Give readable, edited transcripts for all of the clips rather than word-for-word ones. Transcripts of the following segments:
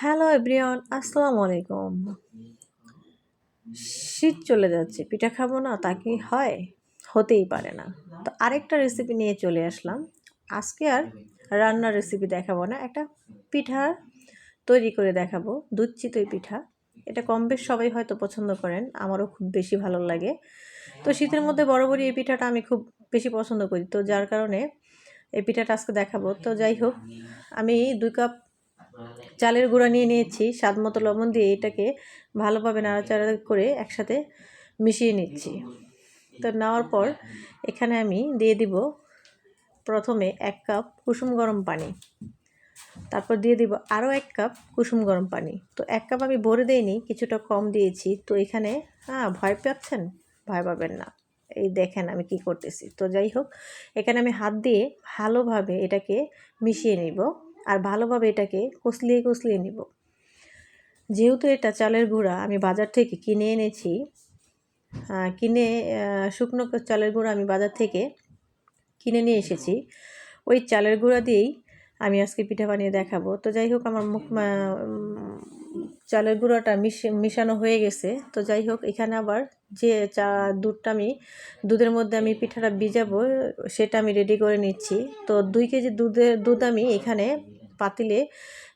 Hello everyone, আসসালামু আলাইকুম। শীত চলে যাচ্ছে, পিঠা খাবো না তা কি হয়? হতেই পারে না। তো আরেকটা রেসিপি নিয়ে চলে আসলাম। আজকে আর রান্নার রেসিপি দেখাবো না, একটা পিঠা তৈরি করে দেখাবো, দুধ চিতই পিঠা। এটা কম বেশ সবাই হয়তো পছন্দ করেন, আমারও খুব বেশি ভালো লাগে। তো শীতের মধ্যে বরাবরই এই পিঠাটা আমি খুব বেশি পছন্দ করি, তো যার কারণে এই পিঠাটা আজকে দেখাবো। তো যাই হোক, আমি 2 কাপ চালের গুঁড়া নিয়ে নিয়েছি, স্বাদ মতো লবণ দিয়ে এটাকে ভালোভাবে নাড়াচাড়া করে একসাথে মিশিয়ে নিচ্ছি। তো নেওয়ার পর এখানে আমি দিয়ে দিব প্রথমে 1 কাপ কুসুম গরম পানি, তারপর দিয়ে দিব আরও 1 কাপ কুসুম গরম পানি। তো 1 কাপ আমি ভরে দেইনি, কিছুটা কম দিয়েছি। তো এখানে ভয় পাচ্ছেন? ভয় পাবেন না, এই দেখেন আমি কি করতেছি। তো যাই হোক, এখানে আমি হাত দিয়ে ভালোভাবে এটাকে মিশিয়ে নিব, আর ভালোভাবে এটাকে কষলিয়ে নিব। যেহেতু এটা চালের গুঁড়া আমি বাজার থেকে কিনে এনেছি, শুকনো চালের গুঁড়া আমি বাজার থেকে কিনে নিয়ে এসেছি। ওই চালের গুঁড়া দিয়েই আমি আজকে পিঠা বানিয়ে দেখাবো। তো যাই হোক, আমার চালের গুঁড়াটা মিশানো হয়ে গেছে। তো যাই হোক, এখানে আবার যে দুধের মধ্যে আমি পিঠাটা ভিজাবো সেটা আমি রেডি করে নিচ্ছি। তো 2 কেজি দুধ আমি এখানে পাতিলে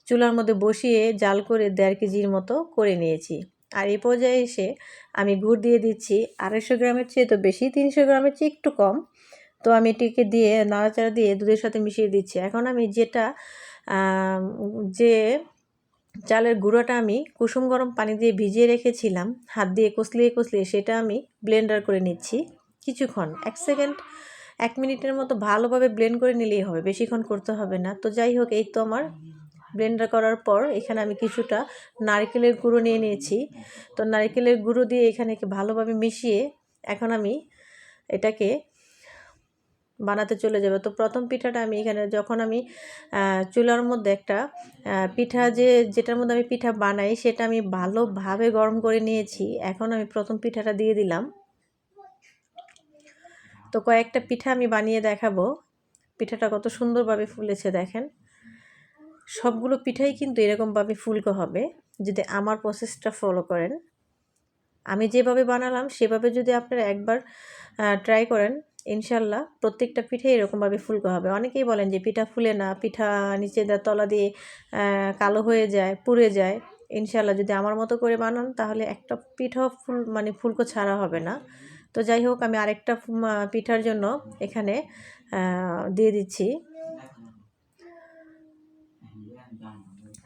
চুলার মধ্যে বসিয়ে জাল করে 1.5 কেজির মতো করে নিয়েছি। আর এই পর্যায়ে এসে আমি গুড় দিয়ে দিচ্ছি 250 গ্রামের চেয়ে তো বেশি, 300 গ্রামের চেয়ে একটু কম। তো আমি এটিকে দিয়ে নাড়াচাড়া দিয়ে দুধের সাথে মিশিয়ে দিচ্ছি। এখন আমি যে চালের গুঁড়োটা আমি কুসুম গরম পানি দিয়ে ভিজিয়ে রেখেছিলাম, হাত দিয়ে কষলিয়ে সেটা আমি ব্লেন্ডার করে নিচ্ছি কিছুক্ষণ, 1 মিনিটের মতো ভালোভাবে ব্লেন্ড করে নিলেই হবে, বেশিক্ষণ করতে হবে না। তো যাই হোক, এই তো আমার ব্লেন্ডার করার পর এখানে আমি কিছুটা নারকেলের গুঁড়ো নিয়ে নিয়েছি। তো নারকেলের গুঁড়ো দিয়ে এখানে ভালোভাবে মিশিয়ে এখন আমি এটাকে বানাতে চলে যাবে। তো প্রথম পিঠাটা আমি এখানে যখন আমি চুলার মধ্যে একটা যেটার মধ্যে আমি পিঠা বানাই সেটা আমি ভালোভাবে গরম করে নিয়েছি। এখন আমি প্রথম পিঠাটা দিয়ে দিলাম। তো কয়েকটা পিঠা আমি বানিয়ে দেখাবো, পিঠাটা কত সুন্দরভাবে ফুলেছে দেখেন। সবগুলো পিঠাই কিন্তু এরকমভাবে ফুলকো হবে যদি আমার প্রসেসটা ফলো করেন। আমি যেভাবে বানালাম সেভাবে যদি আপনারা একবার ট্রাই করেন, ইনশাল্লাহ প্রত্যেকটা পিঠে এরকমভাবে ফুলকো হবে। অনেকেই বলেন যে পিঠা ফুলে না, পিঠা নিচে তলা দিয়ে কালো হয়ে যায়, পুড়ে যায়। ইনশাল্লাহ যদি আমার মতো করে বানান তাহলে একটা পিঠাও ফুলকো ছাড়া হবে না। তো যাই হোক, আমি আরেকটা পিঠার জন্য এখানে দিয়ে দিচ্ছি।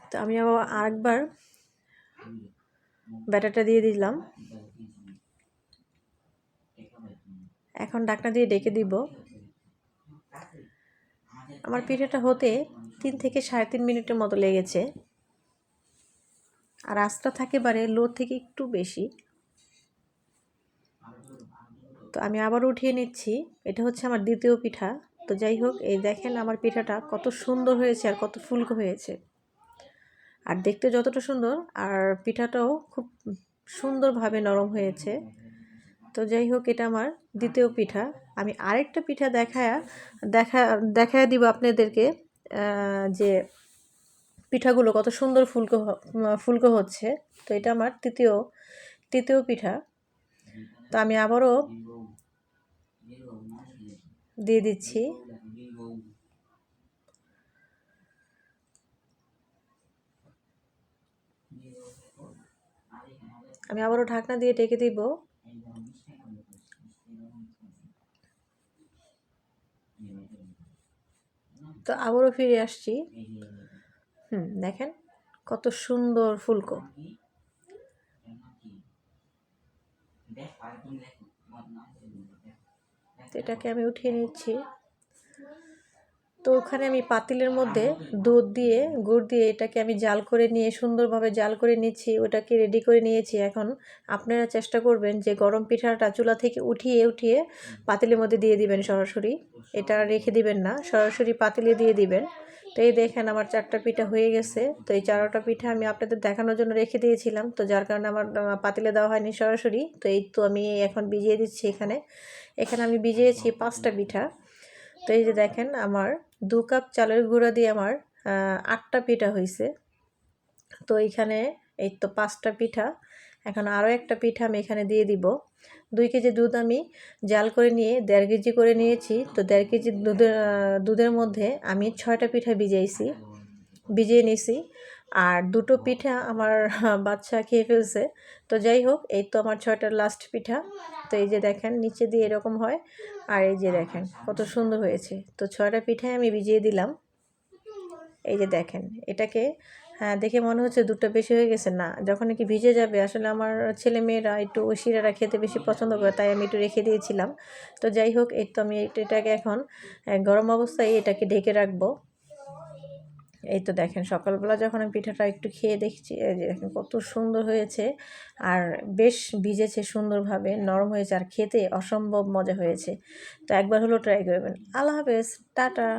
তো আমি আরেকবার ব্যাটারটা দিয়ে দিলাম। এখন ঢাকনা দিয়ে ডেকে দিব। আমার পিঠাটা হতে 3 থেকে 3.5 মিনিটের মতো লেগেছে, আর আঁচটা থাকে লো থেকে একটু বেশি। তো আমি আবার উঠিয়ে নিচ্ছি। এটা হচ্ছে আমার দ্বিতীয় পিঠা। তো যাই হোক, এই দেখেন আমার পিঠাটা কত সুন্দর হয়েছে আর কত ফুলকো হয়েছে, আর দেখতে যতটা সুন্দর আর পিঠাটাও খুব সুন্দরভাবে নরম হয়েছে। তো যাই হোক, এটা আমার দ্বিতীয় পিঠা। আমি আরেকটা পিঠা দেখায় দিব আপনাদেরকে, যে পিঠাগুলো কত সুন্দর ফুলকো হচ্ছে। তো এটা আমার তৃতীয় পিঠা। তো আমি আবারও দিয়ে দিচ্ছি। আমি আবারও ঢাকনা দিয়ে ঢেকে দিব। তো আবারও ফিরে আসছি। দেখেন কত সুন্দর ফুলকো। এটাকে আমি উঠিয়ে নিচ্ছি। তো ওখানে আমি পাতিলের মধ্যে দুধ দিয়ে গুড় দিয়ে এটাকে আমি সুন্দরভাবে জাল করে নিচ্ছি, ওটাকে রেডি করে নিয়েছি। এখন আপনারা চেষ্টা করবেন যে গরম পিঠাটা চুলা থেকে উঠিয়ে পাতিলের মধ্যে দিয়ে দিবেন সরাসরি, এটা রেখে দিবেন না, সরাসরি পাতিলে দিয়ে দিবেন। তো এই দেখেন আমার 4টা পিঠা হয়ে গেছে। তো এই 4টা পিঠা আমি আপনাদের দেখানোর জন্য রেখে দিয়েছিলাম, তো যার কারণে আমার পাতিলে দেওয়া হয়নি সরাসরি। তো এই তো আমি এখন ভিজিয়ে দিচ্ছি। এখানে আমি ভিজিয়েছি 5টা পিঠা। তো এই যে দেখেন আমার 2 কাপ চালের গুঁড়া দিয়ে আমার 8টা পিঠা হয়েছে। তো এইখানে এই তো 5টা পিঠা, এখন আরও একটা পিঠা আমি এখানে দিয়ে দিব। 2 কেজি দুধ আমি জাল করে নিয়ে 1.5 কেজি করে নিয়েছি। তো 1.5 কেজি দুধের মধ্যে আমি 6টা পিঠা ভিজিয়ে নিয়েছি। আর 2টো পিঠা আমার বাচ্চা খেয়ে ফেলছে। তো যাই হোক, এই তো আমার 6টা লাস্ট পিঠা। তো এই যে দেখেন নিচে দিয়ে এরকম হয়, আর এই যে দেখেন কত সুন্দর হয়েছে। তো 6টা পিঠাই আমি ভিজিয়ে দিলাম। এই যে দেখেন এটাকে, হ্যাঁ দেখে মনে হচ্ছে দুধটা বেশি হয়ে গেছে, না যখন নাকি ভিজে যাবে, আসলে আমার ছেলে মেয়েরা একটু ওই শিরাটা খেতে বেশি পছন্দ করে, তাই আমি একটু রেখে দিয়েছিলাম। তো যাই হোক, এই তো আমি এটাকে এখন গরম অবস্থায় এটাকে ঢেকে রাখবো। এই তো দেখেন সকালবেলা যখন আমি পিঠাটা একটু খেয়ে দেখছি, এই যে দেখেন কত সুন্দর হয়েছে, আর বেশ ভিজেছে সুন্দরভাবে, নরম হয়েছে, আর খেতে অসম্ভব মজা হয়েছে। তো একবার হলো ট্রাই করবেন। আল্লাহ হাফেজ, টাটা।